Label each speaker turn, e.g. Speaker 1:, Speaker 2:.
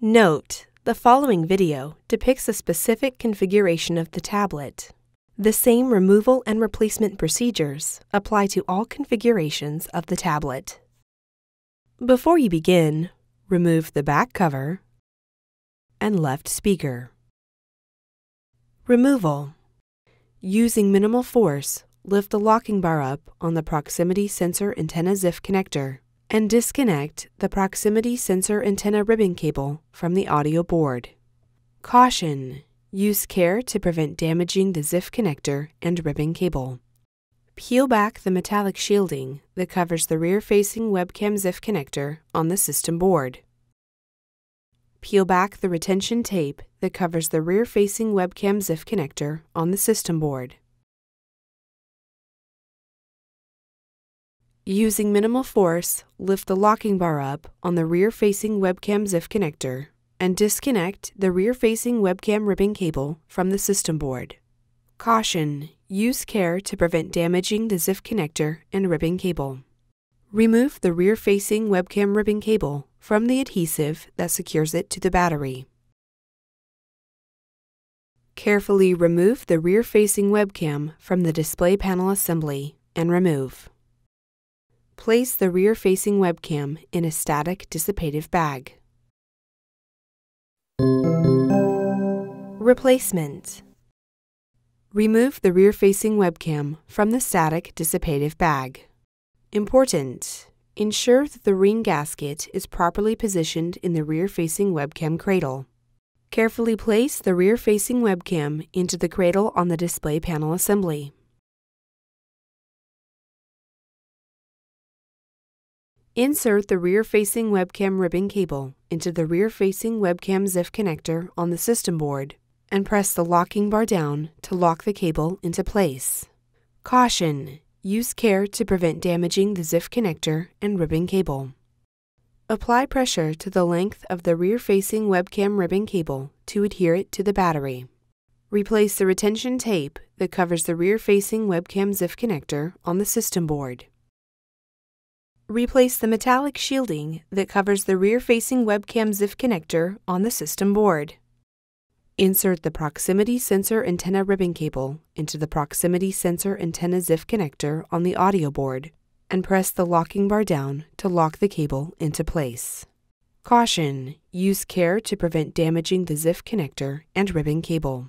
Speaker 1: Note: the following video depicts a specific configuration of the tablet. The same removal and replacement procedures apply to all configurations of the tablet. Before you begin, remove the back cover and left speaker. Removal. Using minimal force, lift the locking bar up on the proximity sensor antenna ZIF connector and disconnect the proximity sensor antenna ribbon cable from the audio board. Caution: use care to prevent damaging the ZIF connector and ribbon cable. Peel back the metallic shielding that covers the rear-facing webcam ZIF connector on the system board. Peel back the retention tape that covers the rear-facing webcam ZIF connector on the system board. Using minimal force, lift the locking bar up on the rear-facing webcam ZIF connector and disconnect the rear-facing webcam ribbon cable from the system board. Caution: use care to prevent damaging the ZIF connector and ribbon cable. Remove the rear-facing webcam ribbon cable from the adhesive that secures it to the battery. Carefully remove the rear-facing webcam from the display panel assembly and remove. Place the rear-facing webcam in a static dissipative bag. Replacement. Remove the rear-facing webcam from the static dissipative bag. Important: ensure that the ring gasket is properly positioned in the rear-facing webcam cradle. Carefully place the rear-facing webcam into the cradle on the display panel assembly. Insert the rear-facing webcam ribbon cable into the rear-facing webcam ZIF connector on the system board and press the locking bar down to lock the cable into place. Caution: use care to prevent damaging the ZIF connector and ribbon cable. Apply pressure to the length of the rear-facing webcam ribbon cable to adhere it to the battery. Replace the retention tape that covers the rear-facing webcam ZIF connector on the system board. Replace the metallic shielding that covers the rear-facing webcam ZIF connector on the system board. Insert the proximity sensor antenna ribbon cable into the proximity sensor antenna ZIF connector on the audio board and press the locking bar down to lock the cable into place. Caution: use care to prevent damaging the ZIF connector and ribbon cable.